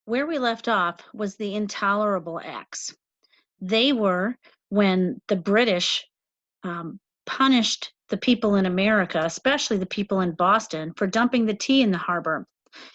Where we left off was the intolerable acts. They were when the British punished the people in America, especially the people in Boston, for dumping the tea in the harbor.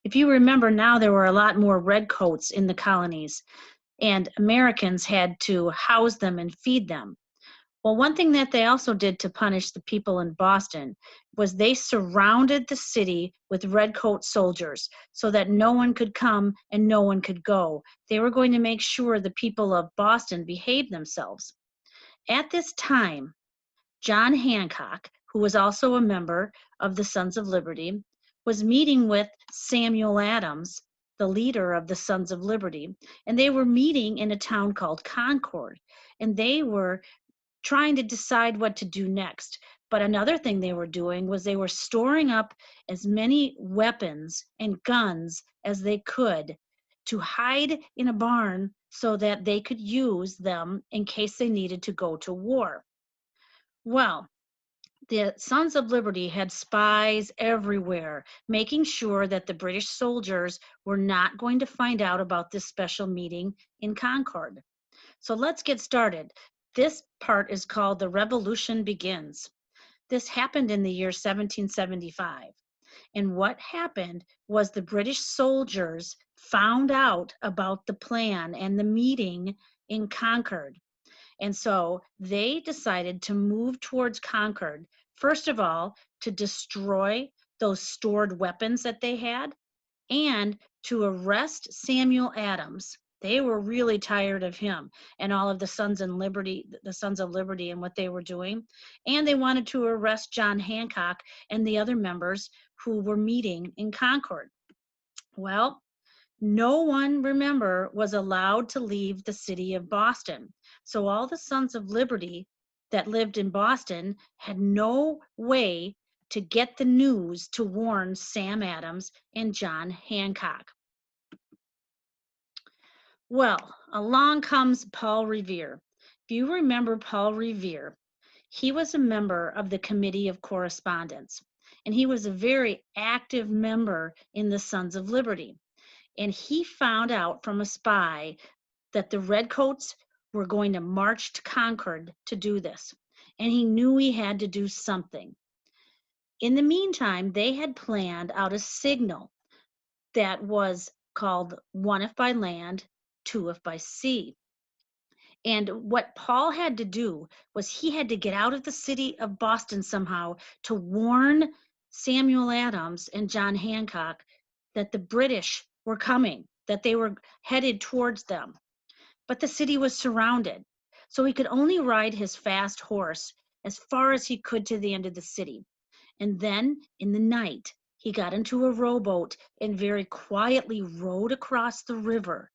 If you remember now, there were a lot more redcoats in the colonies, and Americans had to house them and feed them. Well, one thing that they also did to punish the people in Boston was they surrounded the city with redcoat soldiers so that no one could come and no one could go. They were going to make sure the people of Boston behaved themselves. At this time, John Hancock, who was also a member of the Sons of Liberty, was meeting with Samuel Adams, the leader of the Sons of Liberty, and they were meeting in a town called Concord. And they were trying to decide what to do next. But another thing they were doing was they were storing up as many weapons and guns as they could to hide in a barn so that they could use them in case they needed to go to war. Well, the Sons of Liberty had spies everywhere, making sure that the British soldiers were not going to find out about this special meeting in Concord. So let's get started. This part is called The Revolution Begins. This happened in the year 1775. And what happened was the British soldiers found out about the plan and the meeting in Concord. And so they decided to move towards Concord, first of all, to destroy those stored weapons that they had and to arrest Samuel Adams. They were really tired of him and all of the Sons of Liberty and what they were doing. And they wanted to arrest John Hancock and the other members who were meeting in Concord. Well, no one, remember, was allowed to leave the city of Boston. So all the Sons of Liberty that lived in Boston had no way to get the news to warn Sam Adams and John Hancock. Well, along comes Paul Revere. If you remember Paul Revere, he was a member of the Committee of Correspondence, and he was a very active member in the Sons of Liberty. And he found out from a spy that the Redcoats were going to march to Concord to do this. And he knew he had to do something. In the meantime, they had planned out a signal that was called one if by land, two if by sea. And what Paul had to do was he had to get out of the city of Boston somehow to warn Samuel Adams and John Hancock that the British were coming, that they were headed towards them. But the city was surrounded, so he could only ride his fast horse as far as he could to the end of the city. And then in the night, he got into a rowboat and very quietly rowed across the river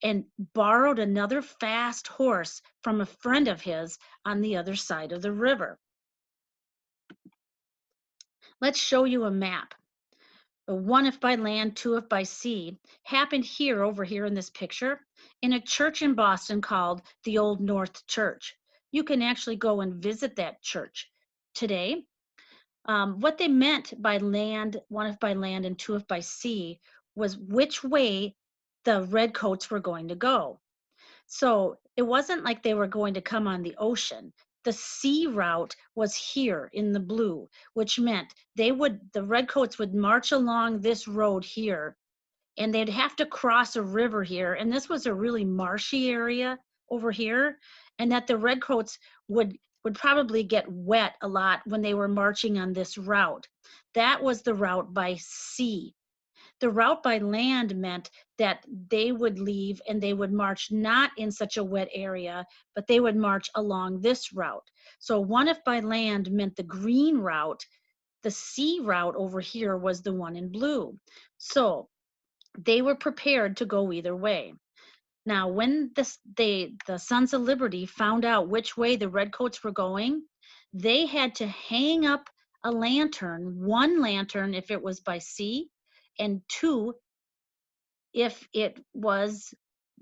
and borrowed another fast horse from a friend of his on the other side of the river. Let's show you a map. The one if by land, two if by sea happened here, over here in this picture, in a church in Boston called the Old North Church. You can actually go and visit that church today. What they meant by land, one if by land and two if by sea, was which way the redcoats were going to go. So it wasn't like they were going to come on the ocean. The sea route was here in the blue, which meant the redcoats would march along this road here, and they'd have to cross a river here. And this was a really marshy area over here, and that the redcoats would probably get wet a lot when they were marching on this route. That was the route by sea. The route by land meant that they would leave and they would march not in such a wet area, but they would march along this route. So one if by land meant the green route. The sea route over here was the one in blue. So they were prepared to go either way. Now, when the Sons of Liberty found out which way the redcoats were going, they had to hang up a lantern, one lantern if it was by sea, and two if it was,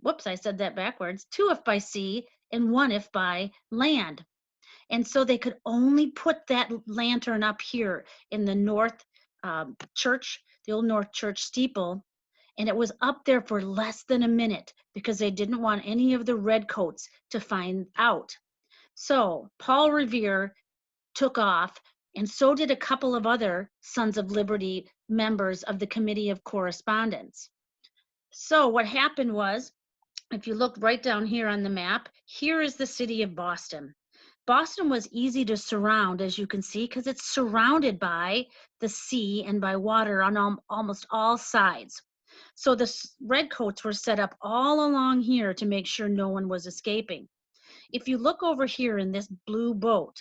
whoops, I said that backwards, two if by sea and one if by land. And so they could only put that lantern up here in the North Church, the Old North Church steeple, and it was up there for less than a minute because they didn't want any of the redcoats to find out. So Paul Revere took off, and so did a couple of other Sons of Liberty members of the Committee of Correspondence. So what happened was, if you look right down here on the map, here is the city of Boston. Boston was easy to surround, as you can see, because it's surrounded by the sea and by water on almost all sides. So the redcoats were set up all along here to make sure no one was escaping. If you look over here in this blue boat,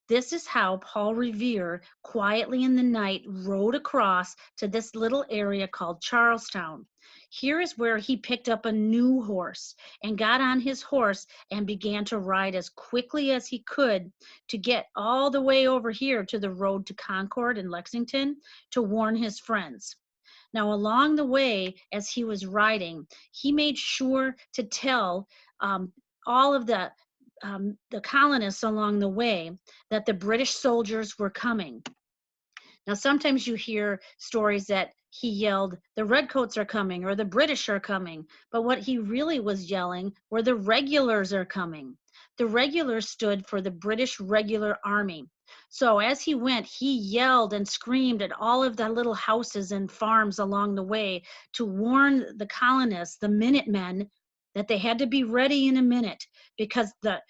this is how Paul Revere quietly in the night rode across to this little area called Charlestown. Here is where he picked up a new horse and got on his horse and began to ride as quickly as he could to get all the way over here to the road to Concord and Lexington to warn his friends. Now, along the way, as he was riding, he made sure to tell all of the colonists along the way that the British soldiers were coming. Now, sometimes you hear stories that he yelled, "The redcoats are coming," or "The British are coming." But what he really was yelling were, "The regulars are coming." The regulars stood for the British Regular Army. So as he went, he yelled and screamed at all of the little houses and farms along the way to warn the colonists, the Minutemen, that they had to be ready in a minute because the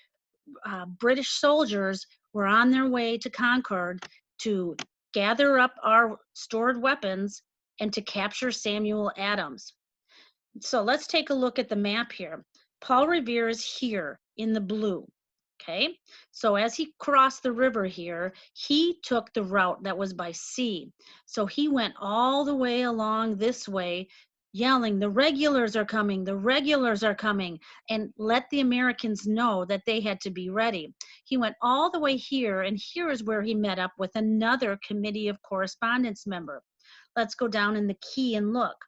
British soldiers were on their way to Concord to gather up our stored weapons and to capture Samuel Adams. So let's take a look at the map here. Paul Revere is here in the blue. Okay, so as he crossed the river here, he took the route that was by sea. So he went all the way along this way, yelling, "The regulars are coming, the regulars are coming," and let the Americans know that they had to be ready. He went all the way here, and here is where he met up with another Committee of Correspondence member. Let's go down in the key and look.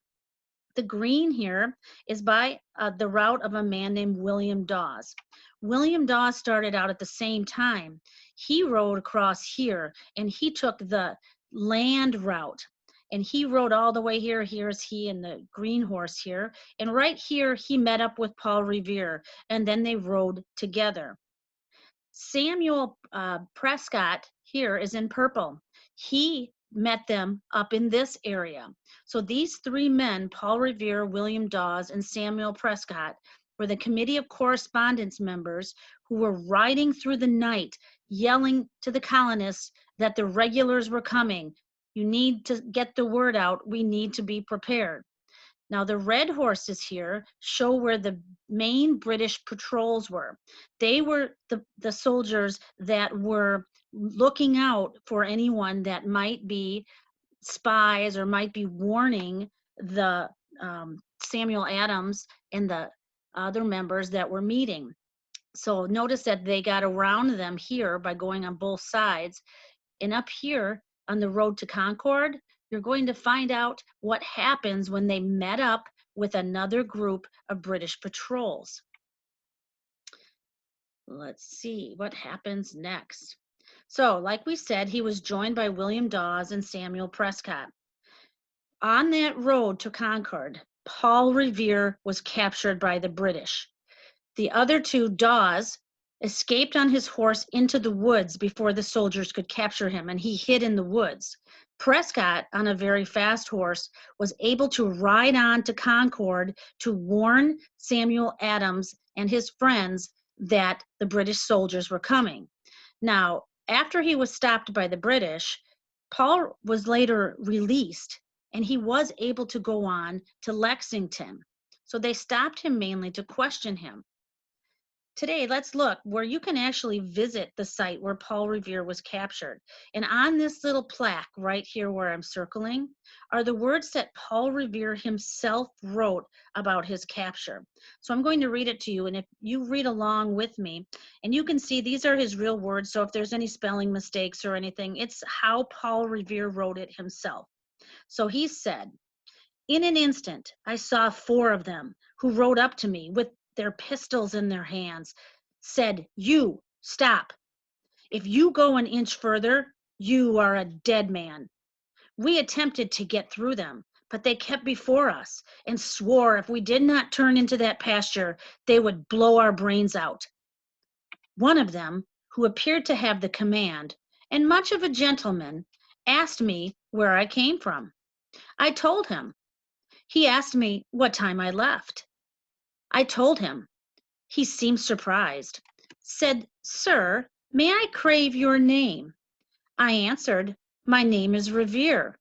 The green here is by the route of a man named William Dawes. William Dawes started out at the same time. He rode across here and he took the land route. And he rode all the way here. Here's he and the green horse here. And right here, he met up with Paul Revere. And then they rode together. Samuel Prescott here is in purple. He met them up in this area. So these three men, Paul Revere, William Dawes, and Samuel Prescott, were the Committee of Correspondence members who were riding through the night, yelling to the colonists that the regulars were coming. You need to get the word out. We need to be prepared. Now, the red horses here show where the main British patrols were. They were the soldiers that were looking out for anyone that might be spies or might be warning the Samuel Adams and the other members that were meeting. So notice that they got around them here by going on both sides. And up here on the road to Concord, you're going to find out what happens when they met up with another group of British patrols. Let's see what happens next. So, like we said, he was joined by William Dawes and Samuel Prescott. On that road to Concord, Paul Revere was captured by the British. The other two, Dawes, escaped on his horse into the woods before the soldiers could capture him, and he hid in the woods. Prescott, on a very fast horse, was able to ride on to Concord to warn Samuel Adams and his friends that the British soldiers were coming. Now, after he was stopped by the British, Paul was later released, and he was able to go on to Lexington. So they stopped him mainly to question him. Today, let's look where you can actually visit the site where Paul Revere was captured. And on this little plaque right here where I'm circling are the words that Paul Revere himself wrote about his capture. So I'm going to read it to you, and if you read along with me, and you can see these are his real words, so if there's any spelling mistakes or anything, it's how Paul Revere wrote it himself. So he said, "In an instant, I saw 4 of them who rode up to me with their pistols in their hands, said, 'You, stop. If you go an inch further, you are a dead man.' We attempted to get through them, but they kept before us and swore if we did not turn into that pasture, they would blow our brains out. One of them, who appeared to have the command, and much of a gentleman, asked me where I came from. I told him. He asked me what time I left. I told him. He seemed surprised. Said, "Sir, may I crave your name?" I answered, "My name is Revere."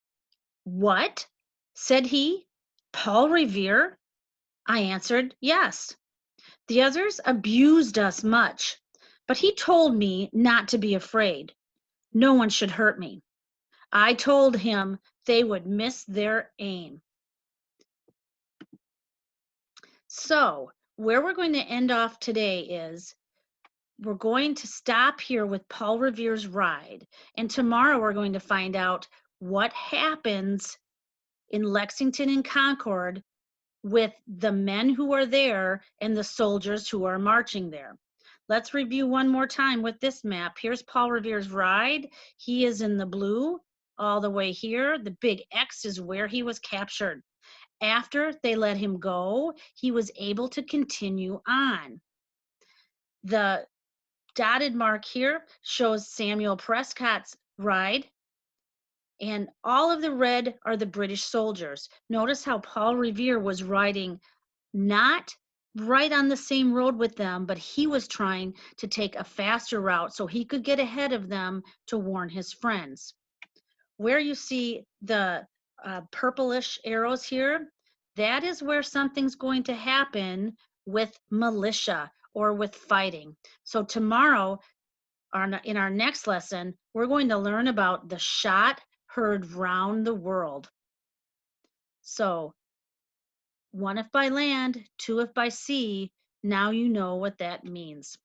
"What?" said he. "Paul Revere?" I answered, "Yes." The others abused us much, but he told me not to be afraid. No one should hurt me. I told him they would miss their aim. So, where we're going to end off today is we're going to stop here with Paul Revere's ride. And tomorrow we're going to find out what happens in Lexington and Concord with the men who are there and the soldiers who are marching there. Let's review one more time with this map. Here's Paul Revere's ride. He is in the blue all the way here. The big X is where he was captured. After they let him go, he was able to continue on. The dotted mark here shows Samuel Prescott's ride, and all of the red are the British soldiers. Notice how Paul Revere was riding not right on the same road with them, but he was trying to take a faster route so he could get ahead of them to warn his friends. Where you see the purplish arrows here, that is where something's going to happen with militia or with fighting. So tomorrow, in our next lesson, we're going to learn about the shot heard round the world. So, one if by land, two if by sea, now you know what that means.